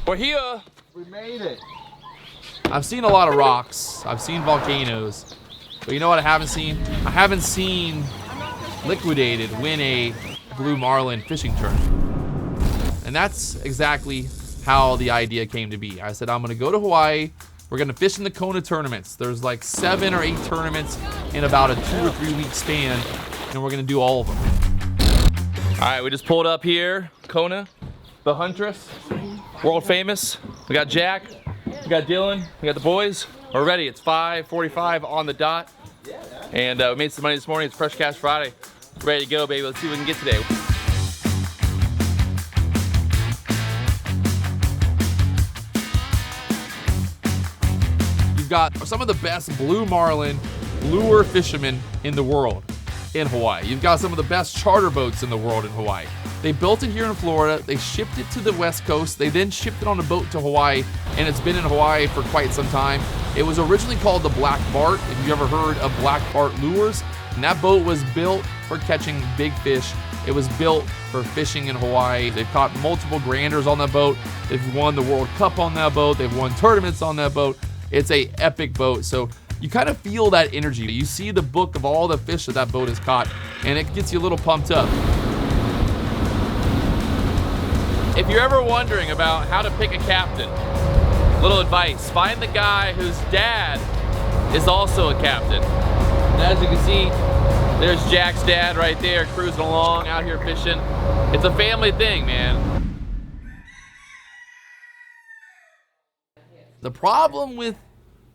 We're here. We made it. I've seen a lot of rocks. I've seen volcanoes. But you know what I haven't seen? I haven't seen Liquidated win a Blue Marlin fishing tournament. And that's exactly how the idea came to be. I said, I'm gonna go to Hawaii. We're gonna fish in the Kona tournaments. There's like 7 or 8 tournaments in about a 2 or 3 week span, and we're gonna do all of them. All right, we just pulled up here, Kona, the Huntress, world famous. We got Jack, we got Dylan, we got the boys. We're ready. It's 5:45 on the dot, and we made some money this morning. It's Fresh Cash Friday. Ready to go, baby. Let's see what we can get today. You've got some of the best Blue Marlin lure fishermen in the world in Hawaii. You've got some of the best charter boats in the world in Hawaii. They built it here in Florida. They shipped it to the West Coast. They then shipped it on a boat to Hawaii, and it's been in Hawaii for quite some time. It was originally called the Black Bart, if you ever heard of Black Bart lures. And that boat was built for catching big fish. It was built for fishing in Hawaii. They've caught multiple granders on that boat. They've won the World Cup on that boat. They've won tournaments on that boat. It's a epic boat. So you kind of feel that energy. You see the book of all the fish that boat has caught, and it gets you a little pumped up. If you're ever wondering about how to pick a captain, little advice: find the guy whose dad is also a captain. And as you can see, there's Jack's dad right there cruising along out here fishing. It's a family thing, man. The problem with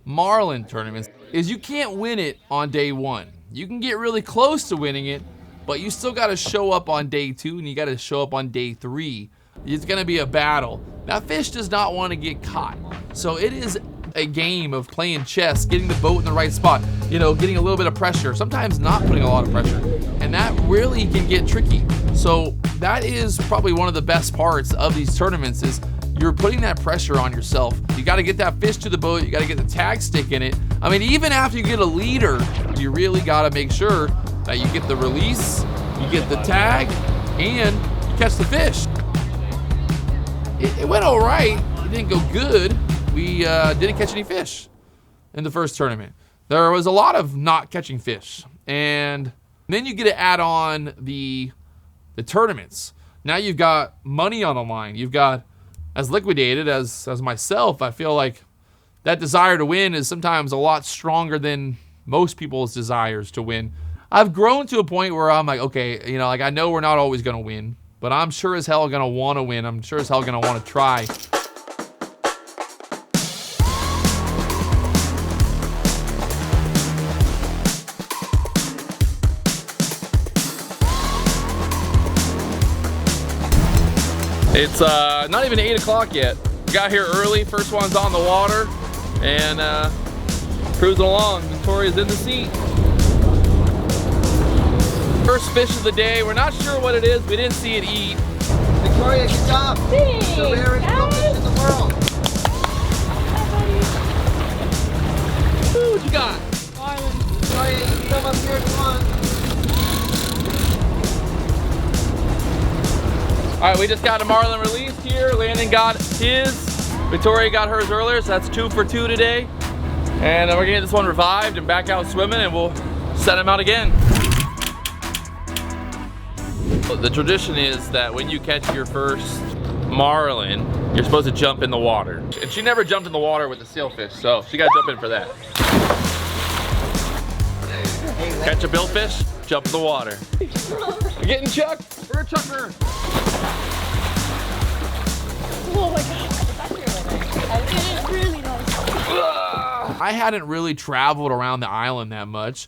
Marlin tournaments is you can't win it on day 1. You can get really close to winning it, but you still got to show up on day 2 and you got to show up on day 3. It's going to be a battle. That fish does not want to get caught. So it is a game of playing chess, getting the boat in the right spot, you know, getting a little bit of pressure, sometimes not putting a lot of pressure. And that really can get tricky. So that is probably one of the best parts of these tournaments is you're putting that pressure on yourself. You got to get that fish to the boat. You got to get the tag stick in it. I mean, even after you get a leader, you really got to make sure that you get the release, you get the tag, and you catch the fish. It went all right. It didn't go good. We didn't catch any fish in the first tournament. There was a lot of not catching fish. And then you get to add on the tournaments. Now you've got money on the line. You've got, as Liquidated, as myself, I feel like that desire to win is sometimes a lot stronger than most people's desires to win. I've grown to a point where I'm like, okay, you know, like I know we're not always going to win, but I'm sure as hell going to want to win. I'm sure as hell going to want to try. It's not even 8 o'clock yet. We got here early. First one's on the water and cruising along. Victoria's in the seat. First fish of the day. We're not sure what it is. We didn't see it eat. Victoria, good job. Thanks, The rarest fish in the world. Ooh, what you got? Marlin. Victoria, you can come up here if you want. All right, we just got a Marlin released here. Landon got his. Victoria got hers earlier, so that's 2 for 2 today. And we're gonna get this one revived and back out swimming, and we'll set him out again. The tradition is that when you catch your first Marlin, you're supposed to jump in the water. And she never jumped in the water with the sailfish, so she got to jump in for that. Catch a billfish, jump in the water. You're getting chucked. We're a chucker. Oh my god, it's actually really nice. I hadn't really traveled around the island that much.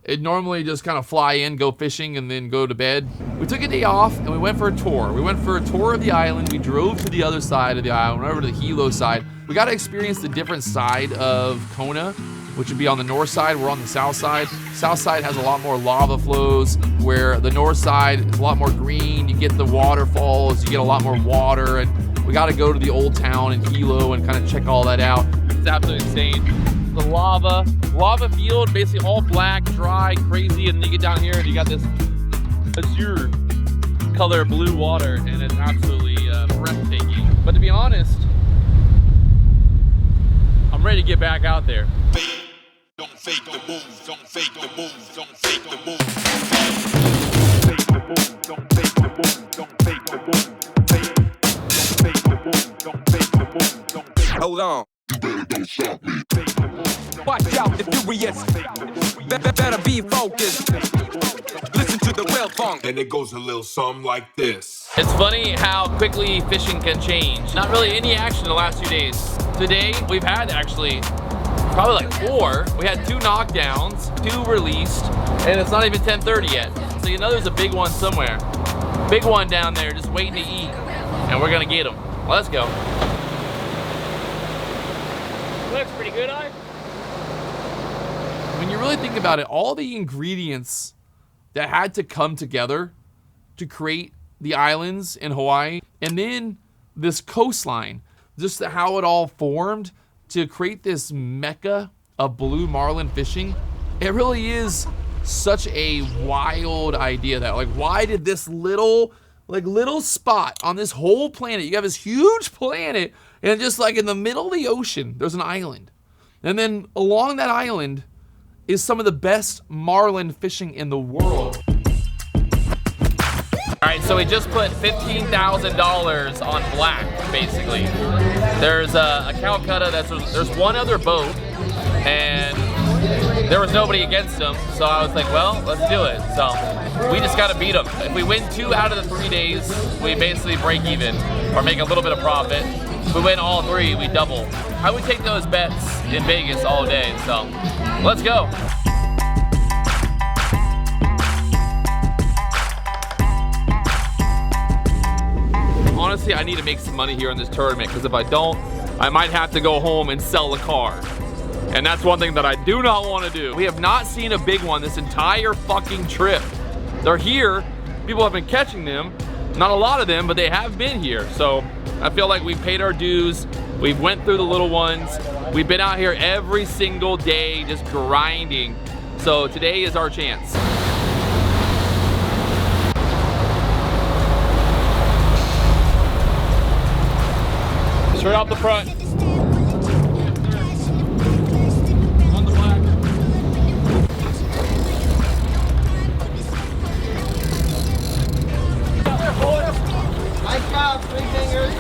It normally just kind of fly in, go fishing, and then go to bed. We took a day off and we went for a tour. We went for a tour of the island. We drove to the other side of the island, went over to the Hilo side. We got to experience the different side of Kona, which would be on the north side. We're on the south side. South side has a lot more lava flows, where the north side is a lot more green. You get the waterfalls, you get a lot more water, and we got to go to the old town in Hilo and kind of check all that out. It's absolutely insane. The lava field, basically all black, dry, crazy, and then you get down here and you got this azure color blue water, and it's absolutely breathtaking. But to be honest, ready to get back out there. Don't fake the moves, don't fake the moves, don't fake the moves. Don't fake the moves, don't fake the moves, don't fake the moves, don't fake the moves, don't fake. Hold on. You better don't stop me. Watch out, the furious. Better be focused. Listen to the well funk. And it goes a little something like this. It's funny how quickly fishing can change. Not really any action the last 2 days. Today, we've had actually probably like 4. We had 2 knockdowns, 2 released, and it's not even 10:30 yet. So you know there's a big one somewhere. Big one down there just waiting to eat, and we're gonna get him. Let's go. Looks pretty good, I. When you really think about it, all the ingredients that had to come together to create the islands in Hawaii, and then this coastline, just how it all formed to create this mecca of blue marlin fishing, it really is such a wild idea that, like, why did this little spot on this whole planet, you have this huge planet, and just like in the middle of the ocean, there's an island. And then along that island is some of the best marlin fishing in the world. All right, so we just put $15,000 on black, basically. There's a Calcutta, there's one other boat, and there was nobody against them, so I was like, well, let's do it. So we just gotta beat them. If we win 2 out of the 3 days, we basically break even or make a little bit of profit. If we win all 3, we double. I would take those bets in Vegas all day, so let's go. Honestly, I need to make some money here in this tournament, because if I don't, I might have to go home and sell the car. And that's one thing that I do not want to do. We have not seen a big one this entire fucking trip. They're here. People have been catching them. Not a lot of them, but they have been here. So I feel like we've paid our dues. We've went through the little ones. We've been out here every single day just grinding. So today is our chance. Straight off the front. On the black. Nice job, 3 fingers.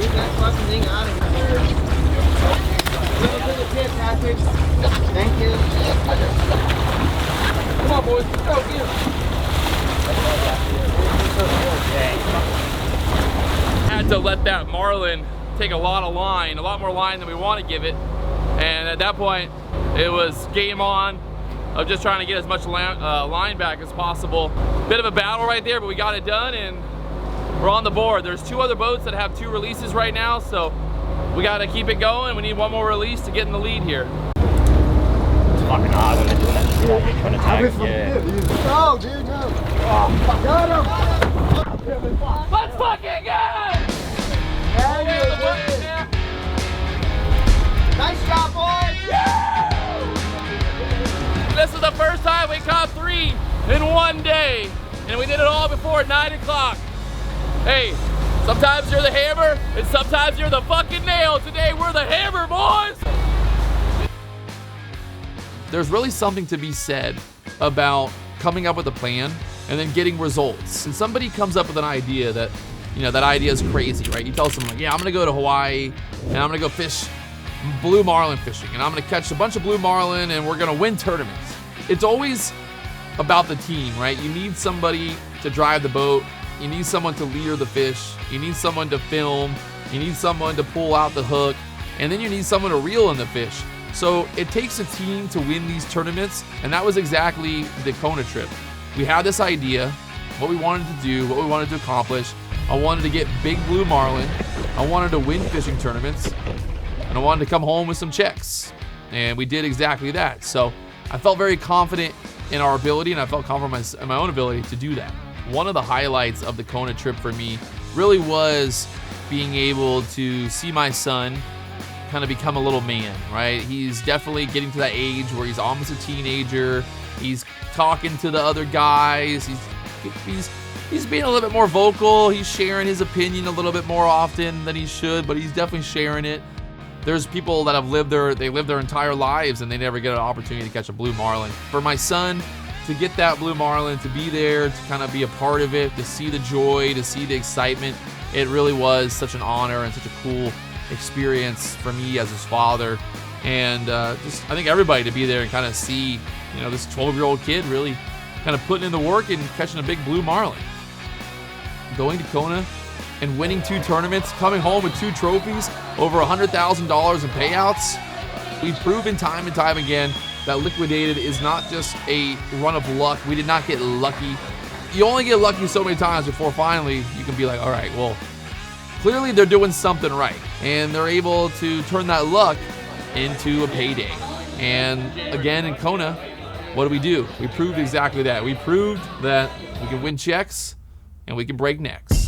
Get that fucking thing out of here. Little bit of tip, Patrick. Thank you. Come on, boys. Let's go, get him. Had to let that marlin take a lot of line, a lot more line than we want to give it. And at that point, it was game on of just trying to get as much line back as possible. Bit of a battle right there, but we got it done and we're on the board. There's 2 other boats that have 2 releases right now, so we got to keep it going. We need 1 more release to get in the lead here. It's fucking hard when they're doing that shit out here trying to tag. Yeah. No, dude, no. Got him. Let's fucking go! There you go. Nice job, boys. This is the first time we caught 3 in 1 day, and we did it all before 9 o'clock. Hey, sometimes you're the hammer, and sometimes you're the fucking nail. Today we're the hammer, boys! There's really something to be said about coming up with a plan and then getting results. And somebody comes up with an idea that, you know, that idea is crazy, right? You tell someone, like, yeah, I'm gonna go to Hawaii and I'm gonna go fish blue marlin fishing, and I'm gonna catch a bunch of blue marlin and we're gonna win tournaments. It's always about the team, right? You need somebody to drive the boat. You need someone to lure the fish. You need someone to film. You need someone to pull out the hook. And then you need someone to reel in the fish. So it takes a team to win these tournaments, and that was exactly the Kona trip. We had this idea, what we wanted to do, what we wanted to accomplish. I wanted to get big blue marlin. I wanted to win fishing tournaments. And I wanted to come home with some checks. And we did exactly that. So I felt very confident in our ability, and I felt confident in my own ability to do that. One of the highlights of the Kona trip for me really was being able to see my son kind of become a little man, right? He's definitely getting to that age where he's almost a teenager. He's talking to the other guys. He's being a little bit more vocal. He's sharing his opinion a little bit more often than he should, but he's definitely sharing it. There's people that have lived their entire lives and they never get an opportunity to catch a blue marlin. For my son to get that blue marlin, to be there, to kind of be a part of it, to see the joy, to see the excitement, it really was such an honor and such a cool experience for me as his father. And just, I think everybody to be there and kind of see, you know, this 12-year-old kid really kind of putting in the work and catching a big blue marlin. Going to Kona and winning 2 tournaments, coming home with 2 trophies, over $100,000 in payouts. We've proven time and time again that Liquidated is not just a run of luck. We did not get lucky. You only get lucky so many times before finally you can be like, all right, well, clearly they're doing something right. And they're able to turn that luck into a payday. And again, in Kona, what do? We proved exactly that. We proved that we can win checks and we can break necks.